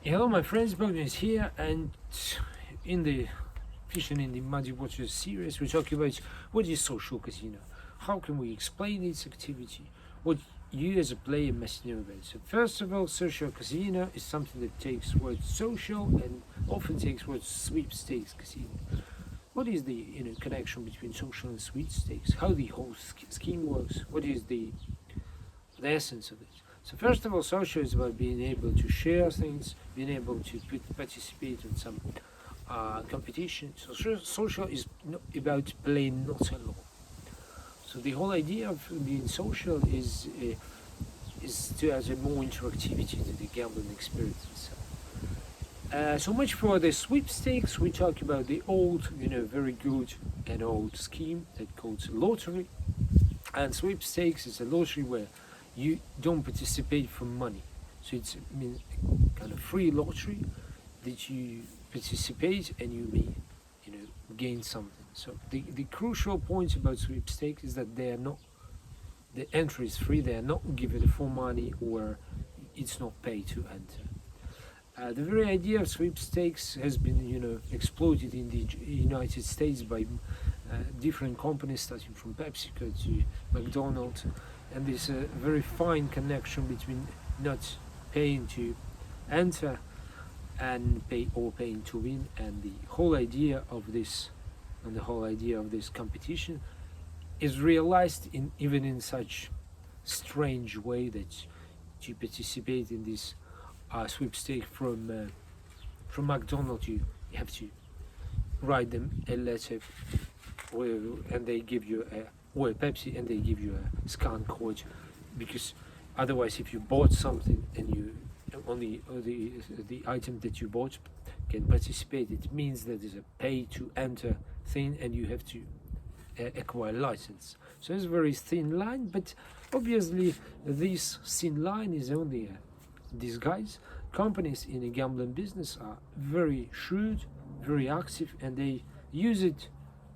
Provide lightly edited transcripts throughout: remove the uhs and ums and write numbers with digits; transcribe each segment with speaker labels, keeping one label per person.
Speaker 1: Hello my friends, Bogdan is here, and in the Fishing in the Muddy Waters series we talk about what is social casino, how can we explain its activity, what you as a player must know about it. So first of all, social casino is something that takes word social and often takes word sweepstakes casino. What is the connection between social and sweepstakes? How the whole scheme works? What is the essence of it? So first of all, social is about being able to share things, being able to participate in some competition. So social is about playing not alone. So the whole idea of being social is to add more interactivity to the gambling experience itself. So much for the sweepstakes. We talk about the old, very good and old scheme that calls lottery. And sweepstakes is a lottery where you don't participate for money. So it's kind of free lottery that you participate and you may gain something. So the crucial point about sweepstakes is that they are not, the entry is free, they are not given for money, or it's not paid to enter. The very idea of sweepstakes has been exploited in the United States by different companies, starting from PepsiCo to McDonald's, and there's a very fine connection between not paying to enter and paying to win, and the whole idea of this competition is realized even in such strange way that to participate in this sweepstake from McDonald's, you have to write them a letter, and they give you or a Pepsi, and they give you a scan code, because otherwise, if you bought something and you only the item that you bought can participate, it means that there's a pay to enter thing, and you have to acquire license. So it's a very thin line, but obviously this thin line is only a disguise. Companies in the gambling business are very shrewd, very active, and they use it.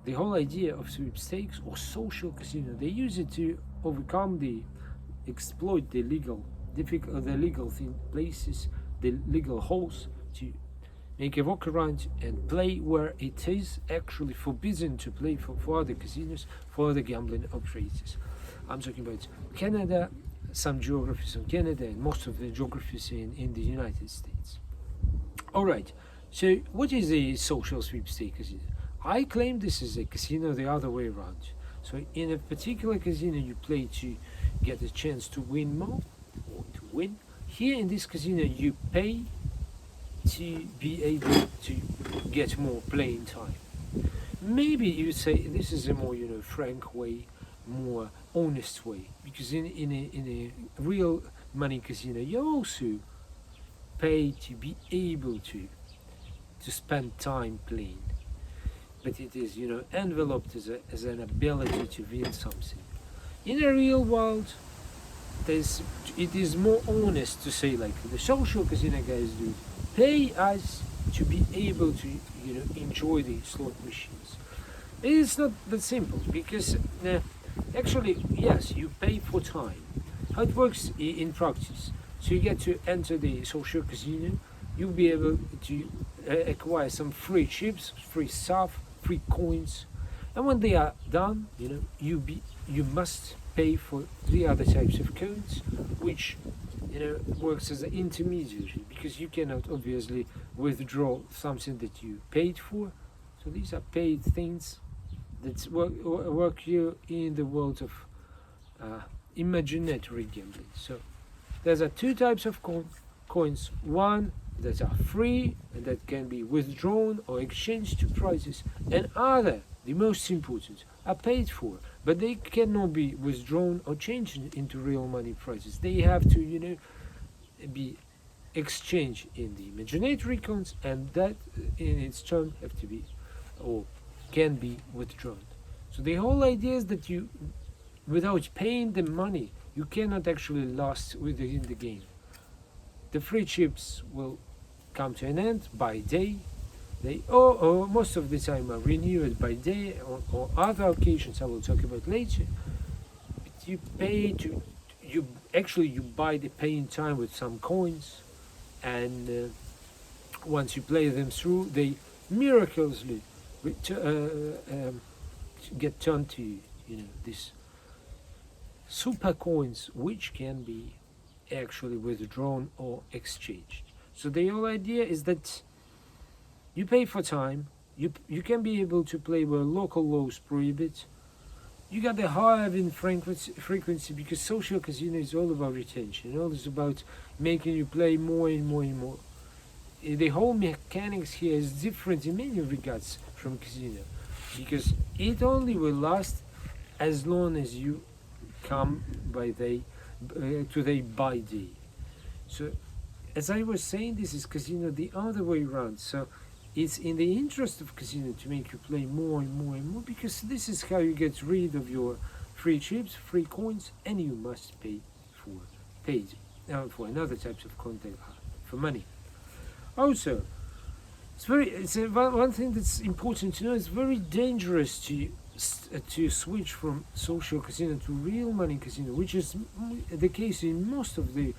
Speaker 1: The whole idea of sweepstakes or social casino, they use it to exploit the legal thin places, the legal holes, to make a walk around and play where it is actually forbidden to play for other casinos, for other gambling operators. I'm talking about Canada, some geographies in Canada, and most of the geographies in the United States. Alright, so what is a social sweepstakes casino? I claim this is a casino the other way around. So in a particular casino you play to get a chance to win more, or to win. Here in this casino you pay to be able to get more playing time. Maybe you say this is a more frank way, more honest way, because in a real money casino you also pay to be able to spend time playing, but it is enveloped as an ability to win something. In a real world, it is more honest to say, like the social casino guys do, pay us to be able to enjoy the slot machines. It's not that simple, because actually, yes, you pay for time. How it works in practice, so you get to enter the social casino, you'll be able to acquire some free chips, free stuff, free coins, and when they are done, you must pay for the other types of coins, which works as an intermediary, because you cannot obviously withdraw something that you paid for. So these are paid things that work here in the world of imaginary gambling. So there are two types of coins: one that are free and that can be withdrawn or exchanged to prizes, and other, the most important, are paid for, but they cannot be withdrawn or changed into real money prizes. They have to be exchanged in the imaginary coins, and that in its turn have to be or can be withdrawn. So the whole idea is that you, without paying the money, you cannot actually last within the game. The free chips will come to an end by day. They most of the time are renewed by day, or other occasions I will talk about later. But you pay to you buy the paying time with some coins, and once you play them through, they miraculously get turned to, these super coins, which can be actually withdrawn or exchanged. So the whole idea is that you pay for time. You can be able to play where local laws prohibit. You got the high having frequency because social casino is all about retention. All is about making you play more and more and more. The whole mechanics here is different in many regards from casino, because it only will last as long as you come by day to day by day. So as I was saying, this is casino the other way around. So it's in the interest of casino to make you play more and more and more, because this is how you get rid of your free chips, free coins, and you must pay for another types of content, for money. Also, one thing that's important to know. It's very dangerous to switch from social casino to real money casino, which is the case in most of the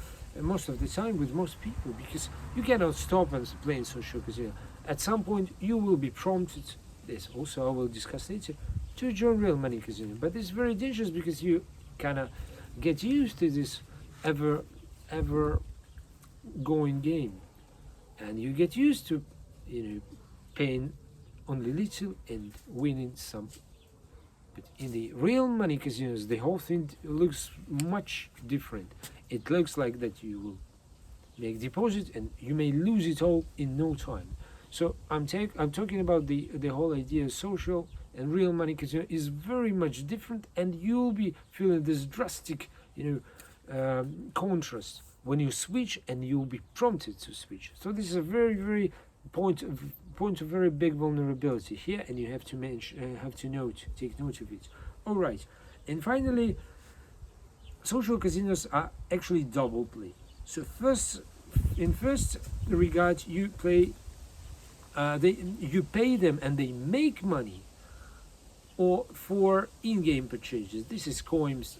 Speaker 1: time with most people, because you cannot stop and playing social casino. At some point, you will be prompted. This also I will discuss later, to join real money casino. But it's very dangerous because you kind of get used to this ever going game, and you get used to paying only little and winning some. But in the real money casinos, the whole thing looks much different. It looks like that you will make deposit and you may lose it all in no time. So I'm talking about the whole idea of social and real money casino is very much different, and you'll be feeling this drastic contrast when you switch, and you'll be prompted to switch. So this is a very point of very big vulnerability here, and you have to take note of it. All right, and finally, social casinos are actually double play. So in first regard, you play, you pay them and they make money, or for in-game purchases. This is coins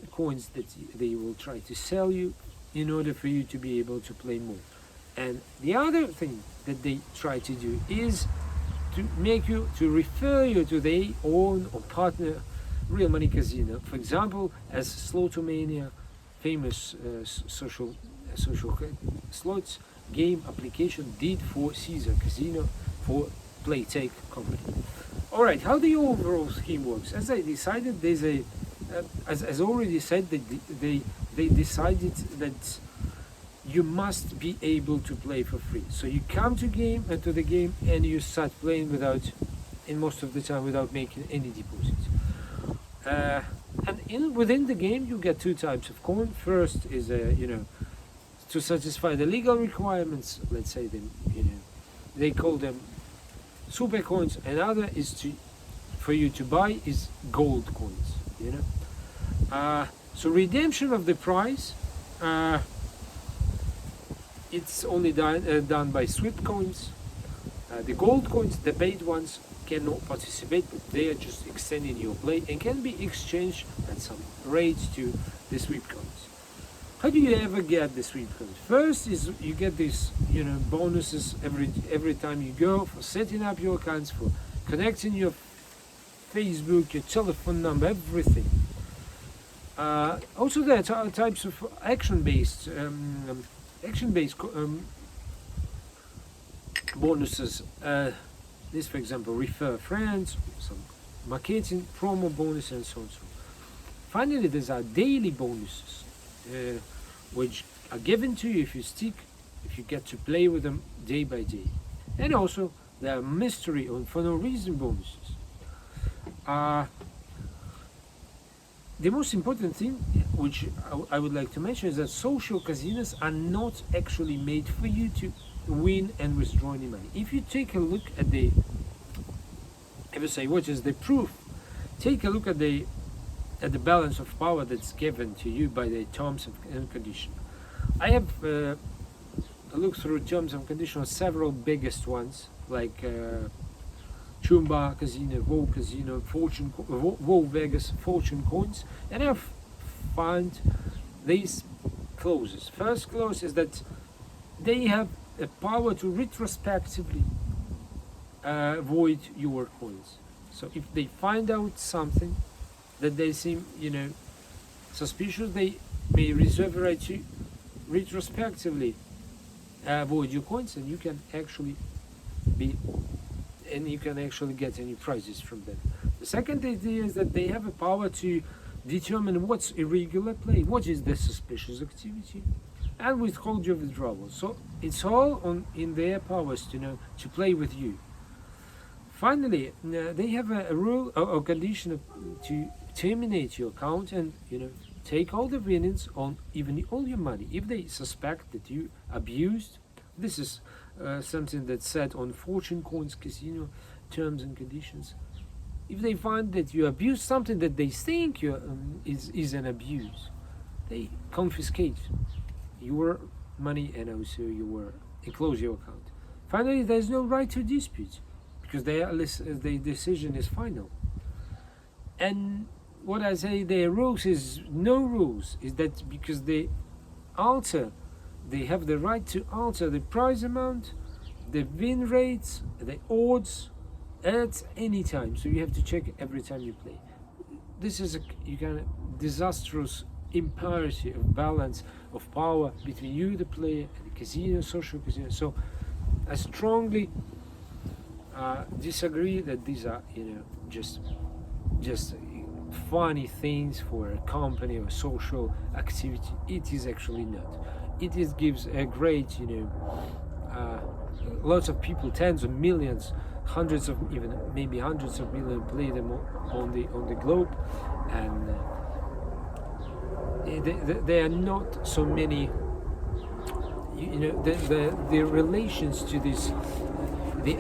Speaker 1: that they will try to sell you in order for you to be able to play more. And the other thing that they try to do is to refer you to their own or partner real money casino. For example, as Slotomania, famous social slots game application, did for Caesar Casino, for Playtech company. All right, how the overall scheme works? As I decided, there's as already said, they decided that you must be able to play for free. So you come to the game and you start playing most of the time without making any deposits. And within the game you get two types of coin. First is to satisfy the legal requirements. Let's say them, they call them super coins. Another is for you to buy is gold coins. So redemption of the prize. It's only done by sweep coins. The gold coins, the paid ones, cannot participate, but they are just extending your play and can be exchanged at some rates to the sweep coins. How do you ever get the sweep coins? First is you get these bonuses every time you go, for setting up your accounts, for connecting your Facebook, your telephone number, everything. Also there are types of action-based bonuses. This, for example, refer friends, some marketing, promo bonus, and so on. Finally, there are daily bonuses, which are given to you if you get to play with them day by day. And also, there are mystery or for no reason bonuses. The most important thing, which I would like to mention, is that social casinos are not actually made for you to win and withdraw any money. If you take a look at what is the proof, take a look at the balance of power that's given to you by the terms and conditions. I have looked through terms and conditions, several biggest ones like Chumba Casino, Vo Casino, Vo Vegas, Fortune Coins, and I've found these clauses. First clause is that they have a power to retrospectively void your coins. So if they find out something that they seem, suspicious, they may reserve a right to retrospectively void your coins, and you can actually get any prizes from them. The second idea is that they have a power to determine what's irregular play, what is the suspicious activity, and withhold your withdrawal. So it's all in their powers to play with you. Finally, they have a rule or condition to terminate your account and take all the winnings on even all your money. If they suspect that you abused, this is something that's said on Fortune Coins Casino terms and conditions. If they find that you abuse something that they think is an abuse, they confiscate your money and also close your account. Finally, there's no right to dispute because the decision is final. And what I say, their rules is no rules, is that because they have the right to alter the prize amount, the win rates, the odds at any time. So you have to check every time you play. This is a disastrous imparity of balance of power between you, the player, and the casino, social casino. So I strongly disagree that these are just funny things for a company or social activity. It is actually not. It gives a great lots of people, tens of millions, hundreds of millions play them on the globe, and there are not so many. The relations to this, the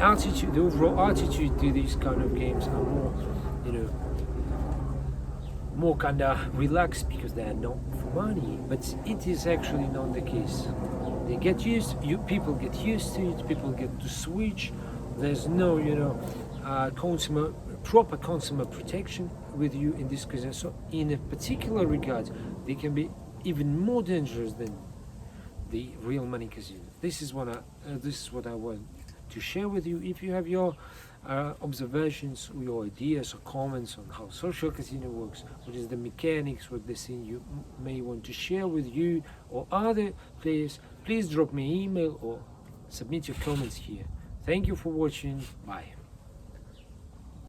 Speaker 1: overall attitude to these kind of games are more kind of relaxed because they are not for money. But it is actually not the case. They get used. People get used to it. People get to switch. There's no proper consumer protection with you in this case. So in a particular regard, they can be even more dangerous than the real money casino. This is what I want to share with you. If you have your observations, your ideas or comments on how social casino works, what is the mechanics, what the thing you may want to share with you or other players, please drop me an email or submit your comments here. Thank you for watching. Bye.